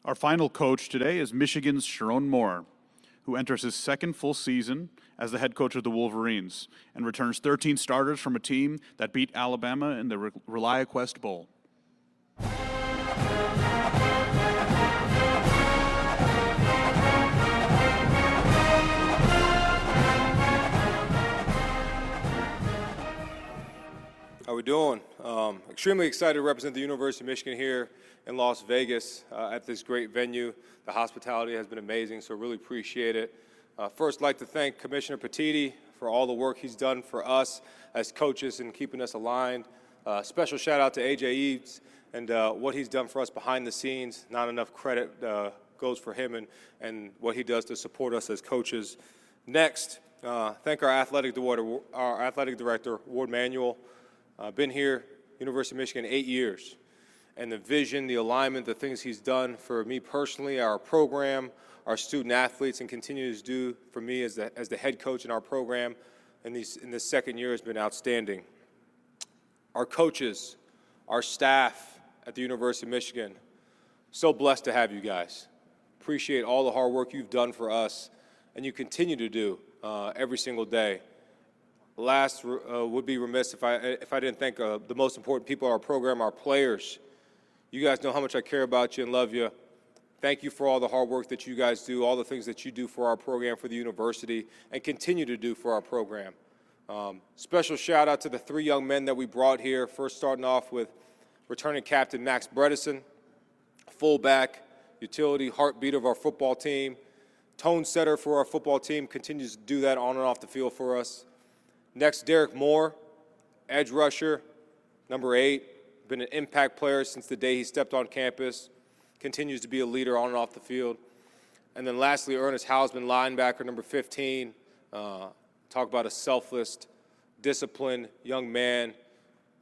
Our final coach today is Michigan's Sharon Moore, who enters his second full season as the head coach of the Wolverines and returns 13 starters from a team that beat Alabama in the ReliaQuest Bowl. How we doing? Extremely excited to represent the University of Michigan here in Las Vegas at this great venue. The hospitality has been amazing, so really appreciate it. First, I'd like to thank Commissioner Petitti for all the work he's done for us as coaches and keeping us aligned. Special shout out to AJ Eves and what he's done for us behind the scenes. Not enough credit goes for him and what he does to support us as coaches. Next, thank our athletic director, Ward Manuel. I've been here, University of Michigan, 8 years, and the vision, the alignment, the things he's done for me personally, our program, our student athletes, and continues to do for me as the head coach in our program in this second year has been outstanding. Our coaches, our staff at the University of Michigan, so blessed to have you guys. Appreciate all the hard work you've done for us, and you continue to do every single day. Last, would be remiss if I didn't thank the most important people in our program, our players. You guys know how much I care about you and love you. Thank you for all the hard work that you guys do, all the things that you do for our program, for the university, and continue to do for our program. Special shout out to the 3 young men that we brought here. First, starting off with returning captain Max Bredesen, fullback, utility, heartbeat of our football team, tone setter for our football team, continues to do that on and off the field for us. Next, Derek Moore, edge rusher, number 8, been an impact player since the day he stepped on campus, continues to be a leader on and off the field. And then lastly, Ernest Hausman, linebacker, number 15. Talk about a selfless, disciplined young man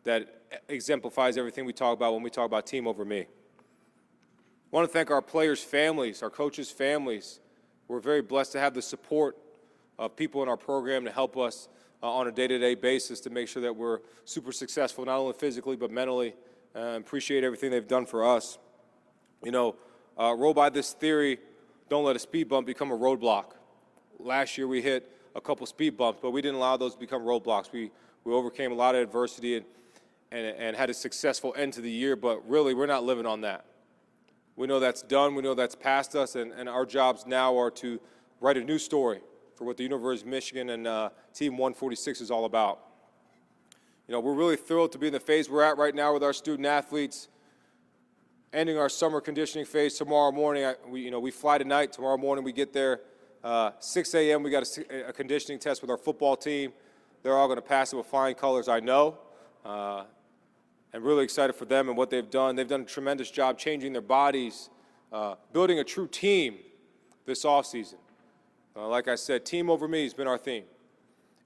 that exemplifies everything we talk about when we talk about team over me. I want to thank our players' families, our coaches' families. We're very blessed to have the support of people in our program to help us on a day-to-day basis to make sure that we're super successful, not only physically but mentally. Appreciate everything they've done for us. You know, roll by this theory, don't let a speed bump become a roadblock. Last year we hit a couple speed bumps, but we didn't allow those to become roadblocks. We overcame a lot of adversity and had a successful end to the year, but really we're not living on that. We know that's done, we know that's past us, and our jobs now are to write a new story for what the University of Michigan and Team 146 is all about. You know, we're really thrilled to be in the phase we're at right now with our student athletes, ending our summer conditioning phase tomorrow morning. We fly tonight. Tomorrow morning we get there 6 a.m. We got a conditioning test with our football team. They're all going to pass it with flying colors, I know. And really excited for them and what they've done. They've done a tremendous job changing their bodies, building a true team this offseason. Like I said, team over me has been our theme.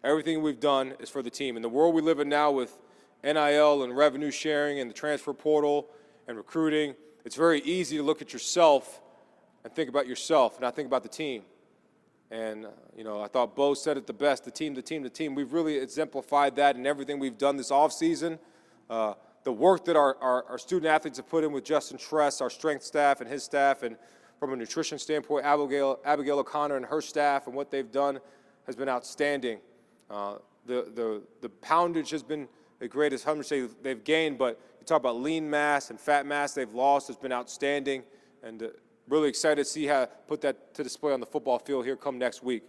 Everything we've done is for the team. In the world we live in now with NIL and revenue sharing and the transfer portal and recruiting, it's very easy to look at yourself and think about yourself, not think about the team. And, I thought Bo said it the best, the team, the team, the team. We've really exemplified that in everything we've done this offseason. The work that our student athletes have put in with Justin Tress, our strength staff and his staff, and from a nutrition standpoint, Abigail O'Connor and her staff and what they've done has been outstanding. The poundage has been the greatest, how much they've gained, but you talk about lean mass and fat mass they've lost has been outstanding, and really excited to see how put that to display on the football field here come next week.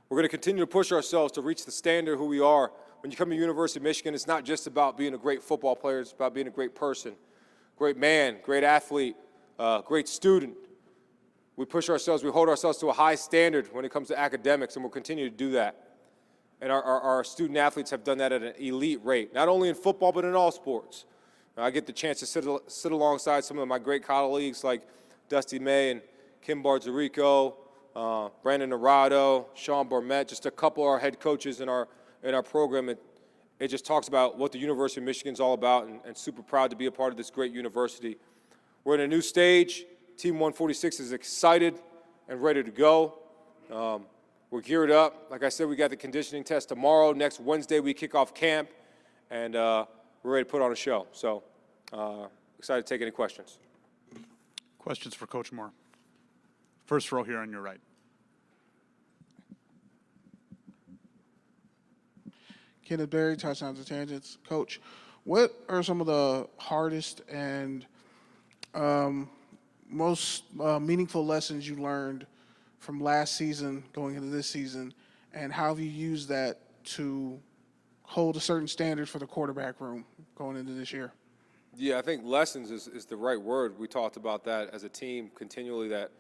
We're going to continue to push ourselves to reach the standard who we are. When you come to the University of Michigan, it's not just about being a great football player, it's about being a great person, great man, great athlete, great student. We push ourselves, we hold ourselves to a high standard when it comes to academics, and we'll continue to do that. And our student athletes have done that at an elite rate, not only in football but in all sports. I get the chance to sit alongside some of my great colleagues like Dusty May and Kim Barzarico, Brandon Arado, Sean Barmett, just a couple of our head coaches in our program. It just talks about what the University of Michigan is all about, and super proud to be a part of this great university. We're in a new stage. Team 146 is excited and ready to go. We're geared up. Like I said, we got the conditioning test tomorrow. Next Wednesday, we kick off camp, and we're ready to put on a show. So excited to take any questions. Questions for Coach Moore. First row here on your right. Kenneth Berry, Touchdowns and Tangents. Coach, what are some of the hardest and most meaningful lessons you learned from last season going into this season, and how have you used that to hold a certain standard for the quarterback room going into this year? Yeah, I think lessons is the right word. We talked about that as a team continually, that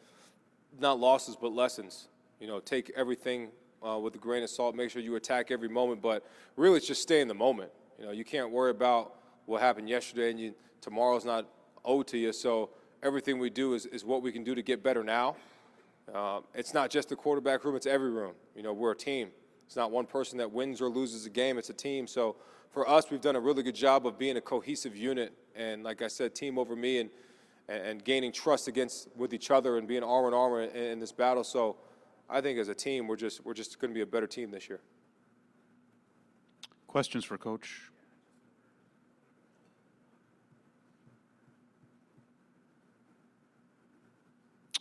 not losses but lessons. You know, take everything with a grain of salt, make sure you attack every moment, but really it's just stay in the moment. You know, you can't worry about what happened yesterday, and tomorrow's not owed to you, so everything we do is what we can do to get better now. It's not just the quarterback room, it's every room. You know, we're a team. It's not one person that wins or loses a game, it's a team. So for us, we've done a really good job of being a cohesive unit, and like I said, team over me, and gaining trust with each other and being arm in arm in this battle. So I think as a team, we're just going to be a better team this year. Questions for Coach?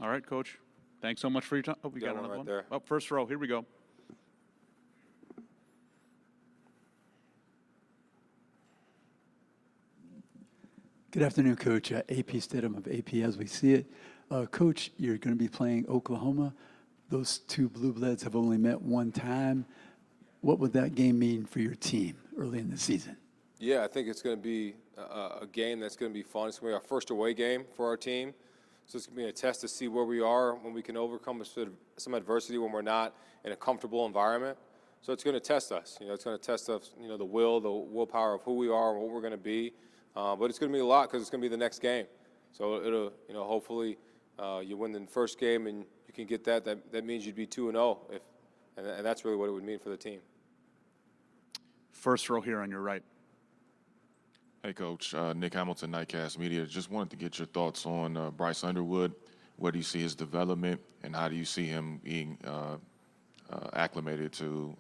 All right, Coach. Thanks so much for your time. Oh, we got another right one. there. Oh, first row. Here we go. Good afternoon, Coach. AP Stidham of AP As We See It. Coach, you're going to be playing Oklahoma. Those two Blue Bloods have only met one time. What would that game mean for your team early in the season? Yeah, I think it's going to be a game that's going to be fun. It's going to be our first away game for our team. So it's going to be a test to see where we are when we can overcome some adversity when we're not in a comfortable environment. So it's going to test us. You know, it's going to test us, you know, the willpower of who we are and what we're going to be. But it's going to be a lot because it's going to be the next game. So it'll, you know, hopefully you win the first game and you can get that. That means you'd be 2-0, and that's really what it would mean for the team. First row here on your right. Hey, Coach. Nick Hamilton, Nightcast Media. Just wanted to get your thoughts on Bryce Underwood. Where do you see his development, and how do you see him being acclimated to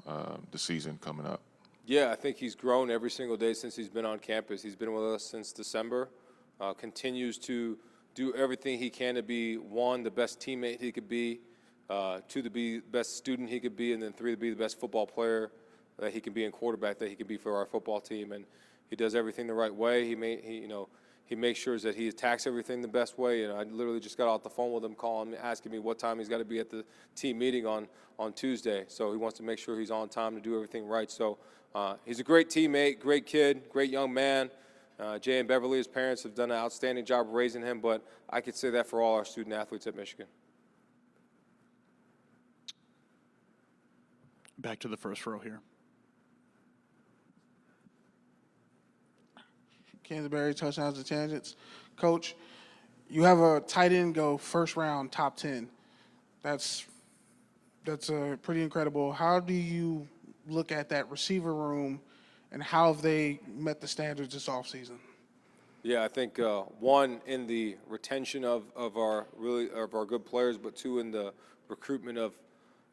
the season coming up? Yeah, I think he's grown every single day since he's been on campus. He's been with us since December, continues to do everything he can to be, one, the best teammate he could be, two, to be the best student he could be, and then three, to be the best football player that he can be, and quarterback that he can be for our football team. And he does everything the right way. He makes sure that he attacks everything the best way. And I literally just got off the phone with him, asking me what time he's got to be at the team meeting on Tuesday. So he wants to make sure he's on time to do everything right. So he's a great teammate, great kid, great young man. Jay and Beverly, his parents, have done an outstanding job raising him, but I could say that for all our student athletes at Michigan. Back to the first row here. Canterbury, Touchdowns and Tangents. Coach, you have a tight end go first round, top 10. That's pretty incredible. How do you look at that receiver room, and how have they met the standards this offseason? Yeah, I think one, in the retention of our good players, but two, in the recruitment of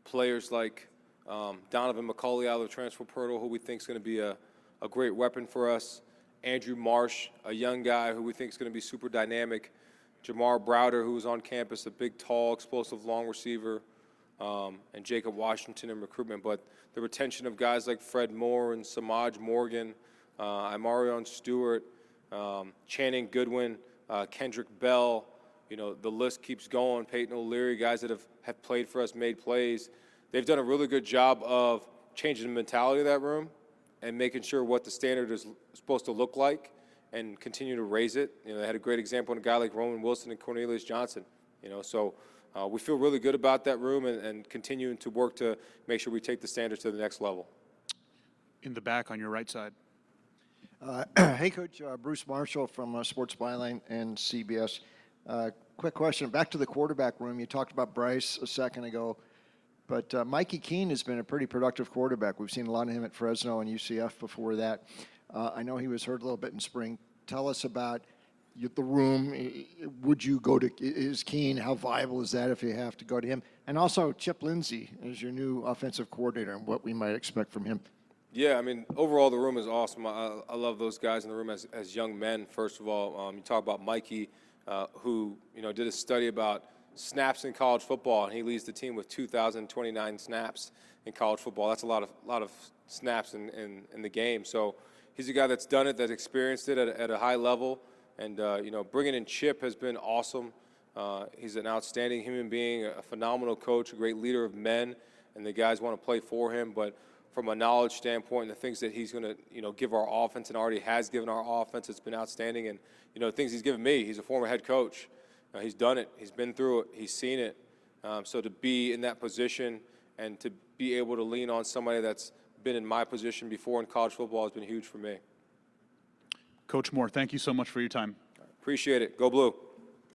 players like Donovan McCulley out of the transfer portal, who we think is going to be a great weapon for us. Andrew Marsh, a young guy who we think is going to be super dynamic. Jamar Browder, who was on campus, a big, tall, explosive, long receiver. And Jacob Washington in recruitment. But the retention of guys like Fred Moore and Samaj Morgan, Imarion Stewart, Channing Goodwin, Kendrick Bell, you know, the list keeps going. Peyton O'Leary, guys that have played for us, made plays. They've done a really good job of changing the mentality of that room and making sure what the standard is supposed to look like and continue to raise it. You know, they had a great example in a guy like Roman Wilson and Cornelius Johnson, you know, so we feel really good about that room and continuing to work to make sure we take the standards to the next level. In the back on your right side. Hey, Coach. Bruce Marshall from Sports Byline and CBS. Quick question. Back to the quarterback room. You talked about Bryce a second ago, but Mikey Keene has been a pretty productive quarterback. We've seen a lot of him at Fresno and UCF before that. I know he was hurt a little bit in spring. Tell us about the room. Would you go to is Keene? How viable is that if you have to go to him? And also Chip Lindsey is your new offensive coordinator, and what we might expect from him. Yeah, I mean, overall the room is awesome. I love those guys in the room as young men, first of all. You talk about Mikey, who did a study about snaps in college football, and he leads the team with 2,029 snaps in college football. That's a lot of snaps in the game. So he's a guy that's done it, that's experienced it at a high level, and bringing in Chip has been awesome. He's an outstanding human being, a phenomenal coach, a great leader of men, and the guys want to play for him. But from a knowledge standpoint, and the things that he's going to give our offense and already has given our offense, it's been outstanding. And things he's given me. He's a former head coach. He's done it. He's been through it. He's seen it. So to be in that position and to be able to lean on somebody that's been in my position before in college football has been huge for me. Coach Moore, thank you so much for your time. Appreciate it. Go Blue.